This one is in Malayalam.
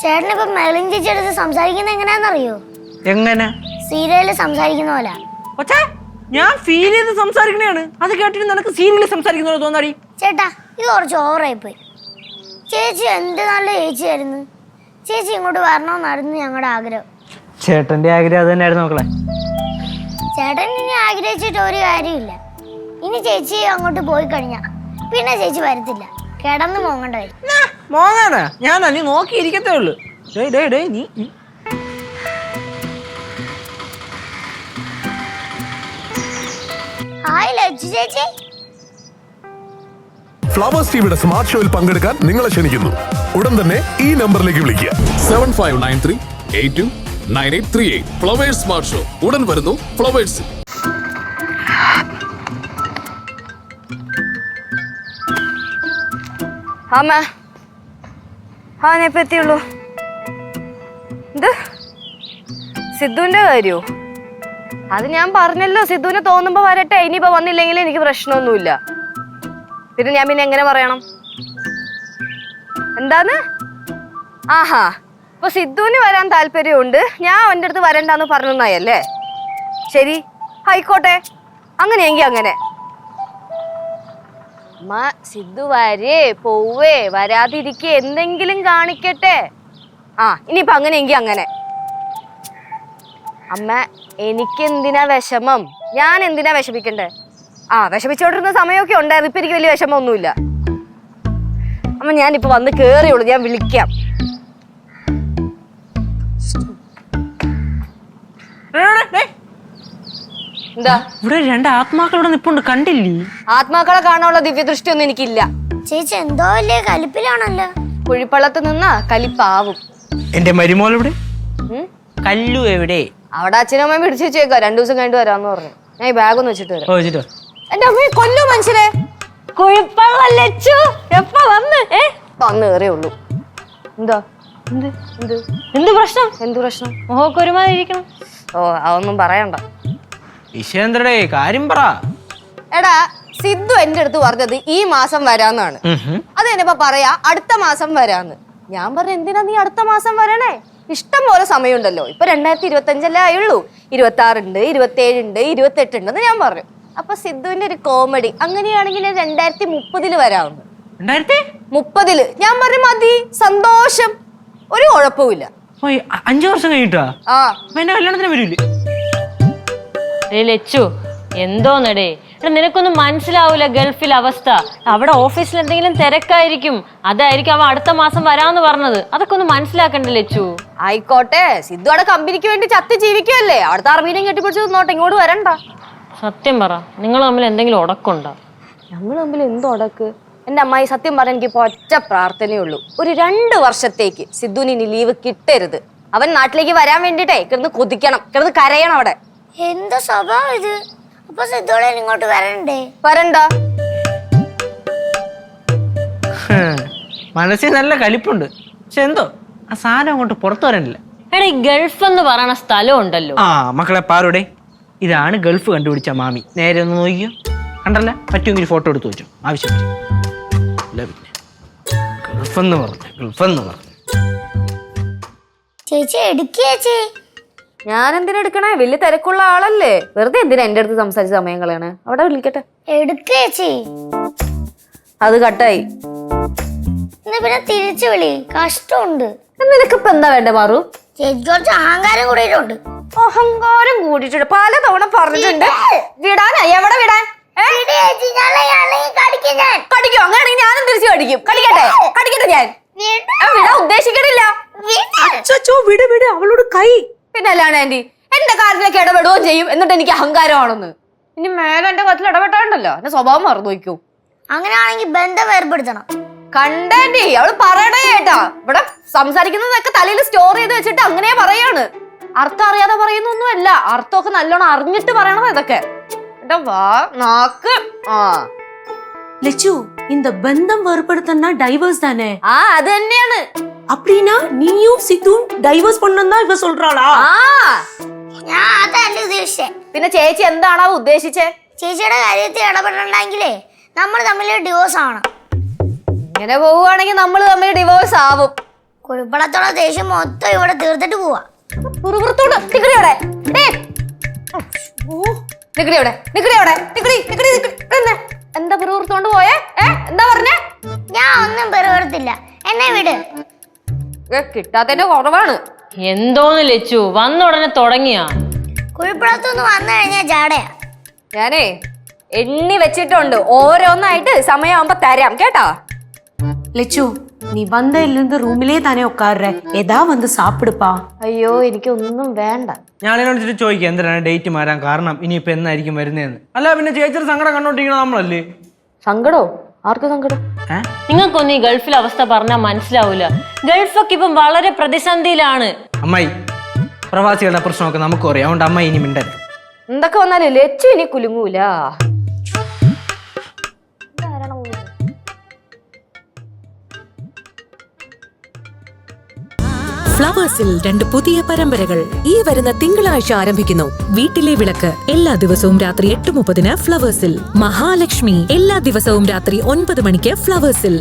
ചേട്ടനിപ്പോ മെലിൻ ചേച്ചി അടുത്ത് സംസാരിക്കുന്നത് എങ്ങനെയാണെന്നറിയോ? എങ്ങനെ? സീരിയലിൽ സംസാരിക്കുന്ന പോലെ. ഞാൻ ഫീൽ ചെയ്ത് സംസാരിക്കണേണ്. അത് കേട്ടിട്ട് നിനക്ക് സീരിയലിൽ സംസാരിക്കുന്ന പോലെ തോന്നാടി? ചേട്ടാ, ഇത് കുറച്ച് ഓവറായി പോയി. ചേച്ചി എന്ത് നല്ല ചേച്ചിയായിരുന്നു. ചേച്ചി ഇങ്ങോട്ട് വരണമെന്നായിരുന്നു ഞങ്ങളുടെ ആഗ്രഹം. ചേട്ടന്റെ ആഗ്രഹം അത് തന്നെയായിരുന്നു മക്കളെ. ചേട്ടൻ ഇനി ആഗ്രഹിച്ചിട്ട് ഒരു കാര്യമില്ല. ഇനി ചേച്ചി അങ്ങോട്ട് പോയി കഴിഞ്ഞാ പിന്നെ ചേച്ചി വരത്തില്ല. കിടന്ന് മോങ്ങണ്ട വരും. മോങ്ങാനാ? ഞാൻ നീ നോക്കിയിരിക്കത്തേ ഉള്ളു. നീ ഹായ് ലച്ചു ചേച്ചി. ഫ്ലവേഴ്സ് ടിവിയുടെ സ്മാർട്ട് ഷോയിൽ പങ്കെടുക്കാൻ നിങ്ങളെ ക്ഷണിക്കുന്നു. ഉടൻ തന്നെ ഈ നമ്പറിലേക്ക് വിളിക്കുക. 7593829838. ഫ്ലവേഴ്സ് സ്മാർട്ട് ഷോ ഉടൻ വരുന്നു ഫ്ലവേഴ്സ്. ഞാനിപ്പോ എത്തിയുള്ളൂ. എന്ത് സിദ്ധുവിന്റെ കാര്യോ? അത് ഞാൻ പറഞ്ഞല്ലോ, സിദ്ധുവിന് തോന്നുമ്പോ വരട്ടെ. ഇനിയിപ്പോ വന്നില്ലെങ്കിൽ എനിക്ക് പ്രശ്നമൊന്നുമില്ല. പിന്നെ ഞാൻ പിന്നെ എങ്ങനെ പറയണം? എന്താന്ന്? ആഹാ, ഇപ്പൊ സിദ്ധുവിന് വരാൻ താല്പര്യമുണ്ട്, ഞാൻ അവന്റെ അടുത്ത് വരണ്ടെന്ന് പറഞ്ഞല്ലേ? ശരി, ആയിക്കോട്ടെ. അങ്ങനെയെങ്കിൽ അങ്ങനെ. അമ്മ സിദ്ധു വരേ പോവേ വരാതിരിക്കേ എന്തെങ്കിലും കാണിക്കട്ടെ. ഇനിയിപ്പൊ അങ്ങനെയെങ്കിൽ അങ്ങനെ. അമ്മ എനിക്കെന്തിനാ വിഷമം? ഞാൻ എന്തിനാ വിഷമിക്കണ്ടേ? വിഷമിച്ചോണ്ടിരുന്ന സമയമൊക്കെ ഉണ്ടായിരുന്നു. ഇപ്പൊ എനിക്ക് വലിയ വിഷമമൊന്നുമില്ല. അമ്മ ഞാനിപ്പോ വന്ന് കേറിയുള്ളൂ, ഞാൻ വിളിക്കാം. എന്താ ഇവിടെ രണ്ട് ആത്മാക്കളോട് നിപ്പുണ്ട്, കണ്ടില്ലേ? ആത്മാക്കളെ കാണാനുള്ള ദിവ്യദൃഷ്ടി ഒന്നും എനിക്കില്ല. ചേച്ചി എന്തോ വലിയ കലിപ്പിലാണല്ലോ. കുഴിപ്പള്ളത്ത് നിന്നാ കലിപ്പാവും. എന്റെ മരുമോൾ എവിടെ? കല്ലു എവിടെ? അവിടെ അച്ഛനും അമ്മയും പിടിച്ചു വെച്ചേക്കാ. 2 ദിവസം കഴിഞ്ഞിട്ട് വരാന്ന് പറഞ്ഞു. ഞാൻ ഈ ബാഗ് ഒന്ന് വെച്ചിട്ട് വരാം. എന്റെ അമ്മയെ കൊല്ലു മനുഷ്യരെ. കുഴിപ്പള്ള ലച്ചു എപ്പ വന്ന്? വന്ന് കയറിയുള്ളൂ. എന്താ എന്ത് പ്രശ്നം? എന്ത് പ്രശ്നം? മോഹൊക്കെ ഒരുമാതിരിക്കണം. അതൊന്നും പറയണ്ട. വിശേന്ദ്രടെ കാര്യം പറ. എടാ, സിദ്ധു എന്റെ അടുത്ത് പറഞ്ഞത് ഈ മാസം വരാന്നാണ്. അത് എന്നിപ്പോ പറയാ അടുത്ത മാസം വരാന്ന്. ഞാൻ പറഞ്ഞു എന്തിനാ നീ അടുത്ത മാസം വരണേ? ഇഷ്ടം പോലെ സമയമുണ്ടല്ലോ. ഇപ്പൊ 2025 ആയുള്ളൂ. 26 ഉണ്ട്, 27 ഉണ്ട്, 28 ഉണ്ടെന്ന് ഞാൻ പറഞ്ഞു. അപ്പൊ സിദ്ധുവിന്റെ ഒരു കോമഡി, അങ്ങനെയാണെങ്കിൽ 2030 വരാവുന്നു. 2030 ഞാൻ പറഞ്ഞു മതി, സന്തോഷം, ഒരു കുഴപ്പമില്ല. 5 വർഷം കഴിഞ്ഞിട്ടാ എന്റെ കല്യാണത്തിന് വരൂല്ലേ? ലച്ചു എന്തോന്നടേ, നിനക്കൊന്നും മനസ്സിലാവൂല ഗൾഫിലെ അവസ്ഥ. അവിടെ ഓഫീസിൽ എന്തെങ്കിലും തിരക്കായിരിക്കും, അതായിരിക്കും അവൻ അടുത്ത മാസം വരാന്ന് പറഞ്ഞത്. അതൊക്കെ ഒന്ന് മനസ്സിലാക്കണ്ടേ ലച്ചു? ആയിക്കോട്ടെ, സിദ്ധു അവിടെ കമ്പനിക്ക് വേണ്ടി ചത്തി ജീവിക്കല്ലേ. അവിടുത്തെ അറബീനെയും കെട്ടിപ്പിടിച്ചു നോട്ടെ, ഇങ്ങോട്ട് വരണ്ട. സത്യം പറ, നിങ്ങൾ തമ്മിൽ എന്തെങ്കിലും ഉടക്കുണ്ടോ? നമ്മൾ തമ്മിൽ എന്ത് ഉടക്ക്? എന്റെ അമ്മായി, സത്യം പറഞ്ഞ എനിക്ക് ഇപ്പൊ ഒറ്റ പ്രാർത്ഥനയുള്ളൂ. ഒരു 2 വർഷത്തേക്ക് സിദ്ധുവിന് ഇനി ലീവ് കിട്ടരുത്. അവൻ നാട്ടിലേക്ക് വരാൻ വേണ്ടിട്ടേ കിടന്ന് കൊതിക്കണം, കിടന്ന് കരയണം അവിടെ. എന്ത് സ്വഭാവം ഇത്? അപ്പൊ സിദ്ധോളെ ഇങ്ങോട്ട് വരണ്ടേ? വരണ്ട. മനസ്സിൽ നല്ല കലിപ്പുണ്ട്, പക്ഷെ എന്തോ ആ സാധനം അങ്ങോട്ട് പുറത്തു വരണില്ല. എടാ, ഈ ഗൾഫ് എന്ന് പറയുന്ന സ്ഥലം ഉണ്ടല്ലോ. മക്കളെ പാറുടെ, ഇതാണ് ഗൾഫ് കണ്ടുപിടിച്ച മാമി. നേരെ ഒന്ന് നോക്കിയോ, കണ്ടല്ല? പറ്റുമെങ്കിൽ ഫോട്ടോ എടുത്ത് വെച്ചോ, ആവശ്യമില്ല. പിന്നെ ഗൾഫെന്ന് പറഞ്ഞു. ചേച്ചി എടുക്കേച്ചി. ഞാൻ എന്തിനാ എടുക്കണേ? വലിയ തിരക്കുള്ള ആളല്ലേ. വെറുതെ എന്തിനാ എന്റെ അടുത്ത് സംസാരിച്ച സമയം കളയണേ? അവിടെ വിളിക്കട്ടെ. എടുക്കേച്ചി. അത് കട്ടായി. പിന്നെ തിരിച്ചു വിളി, കഷ്ടമുണ്ട്. നിനക്കിപ്പോ എന്താ വേണ്ടേ മാറു? ചേച്ചി കുറച്ച് അഹങ്കാരം കൂടിയിട്ടുണ്ട്. അഹങ്കാരം കൂടിയിട്ടുണ്ട്, പലതവണ പറഞ്ഞിട്ടുണ്ട്. വിടാനാ? എവിടെ വിടാൻ? കടിക്കോ? അങ്ങനെയാണെങ്കിൽ ഞാനും തിരിച്ചു കടിക്കും. കടിക്കട്ടെ ഞാൻ. വിടാൻ ഉദ്ദേശിക്കണില്ല. വിട്, അവളോട് കൈ. പിന്നെ അല്ലാണ്ട് ആന്റി എന്റെ കാര്യത്തിലൊക്കെ ഇടപെടുകയും ചെയ്യും, എന്നിട്ട് എനിക്ക് അഹങ്കാരമാണെന്ന്. ഇനി മേലെ എന്റെ കാര്യത്തിൽ ഇടപെട്ടാണ്ടല്ലോ എന്റെ സ്വഭാവം മറന്നു വയ്ക്കൂ. അങ്ങനെയാണെങ്കിൽ ബന്ധം ഏർപ്പെടുത്തണം. കണ്ടാന്റി അവള് പറയണേ കേട്ടാ. ഇവിടെ സംസാരിക്കുന്നതൊക്കെ തലയിൽ സ്റ്റോർ ചെയ്ത് വെച്ചിട്ട് അങ്ങനെ പറയാണ്. അർത്ഥം അറിയാതെ പറയുന്നൊന്നുമല്ല, അർത്ഥമൊക്കെ നല്ലോണം അറിഞ്ഞിട്ട് പറയണത് ഇതൊക്കെ. നാക്ക്. லெச்சு, இந்த பந்தம் ஏற்படுத்தனா டைவர்ஸ் தானே? அது தന്നെയാണ്. அப்படினா நீயும் சித்தும் டைவர்ஸ் பண்ணனும் தான் இவ சொல்றாளா? ഞാൻ അതല്ല ഉദ്ദേശിച്ചേ. പിന്നെ ചേച്ചി എന്താണ് അവ ഉദ്ദേശിച്ചേ? ചേച്ചിയുടെ കാര്യത്തിൽ ഇടപെടണമെങ്കിലേ നമ്മൾ തമ്മിൽ ഡിവോഴ്സ് ആവണം. ഇങ്ങനെ പോവുകയാണെങ്കിൽ നമ്മൾ തമ്മിൽ ഡിവോഴ്സ് ആവും. കുഴിപ്പടത്തുള്ള ദേഷ്യം മൊത്തം ഇവിടെ തീർത്തിട്ട് പോവാ. പുറത്തോട്ട് നിക്കടിയോടെ എന്താ പുറത്തോണ്ട് പോയേ? എന്താ പറഞ്ഞേ? ഞാൻ ഒന്നും പെറുപെടുത്തില്ല, എന്നെ വിട്. കിട്ടാത്തതിന്റെ കുറവാണ്. എന്തോന്ന് ലച്ചു വന്ന ഉടനെ തുടങ്ങിയാ? കുഴിപ്പടത്തുനിന്ന് വന്നു കഴിഞ്ഞാൽ ജാടയാ. ഞാനേ എണ്ണി വെച്ചിട്ടുണ്ട്, ഓരോന്നായിട്ട് സമയമാകുമ്പോ തരാം കേട്ടാ. லெச்சு நீ வந்ததுலேருந்து ரூமிலே தானே உட்காடுற, ஏதா வந்து சாப்பிடுப்பா. അയ്യോ എനിക്കൊന്നും വേണ്ട. ഞാനിനോട് ചോദിക്കാം എന്തിനാണ് ഡേറ്റ് മാറാൻ കാരണം, ഇനിയിപ്പോ എന്നായിരിക്കും വരുന്നതെന്ന്. അല്ല പിന്നെ ചേച്ചിയുടെ സങ്കടം കണ്ടോണ്ടിരിക്കണം നമ്മളല്ലേ? സങ്കടോ? ആർക്ക് സങ്കടം? നിങ്ങൾക്കൊന്നും ഈ ഗൾഫിലെ അവസ്ഥ പറഞ്ഞാൽ മനസ്സിലാവൂല. ഗൾഫൊക്കെ ഇപ്പം വളരെ പ്രതിസന്ധിയിലാണ്. അമ്മായി, പ്രവാസികളുടെ പ്രശ്നമൊക്കെ നമുക്കും അറിയാം, അതുകൊണ്ട് അമ്മായി ഇനി മിണ്ടരുത്. എന്തൊക്കെ വന്നാലും ലച്ചു ഇനി കുലുങ്ങൂല. ഫ്ലവേഴ്സിൽ 2 പുതിയ പരമ്പരകൾ ഈ വരുന്ന തിങ്കളാഴ്ച ആരംഭിക്കുന്നു. വീട്ടിലെ വിളക്ക് എല്ലാ ദിവസവും രാത്രി 8:30 ഫ്ലവേഴ്സിൽ. മഹാലക്ഷ്മി എല്ലാ ദിവസവും രാത്രി 9 മണിക്ക് ഫ്ലവേഴ്സിൽ.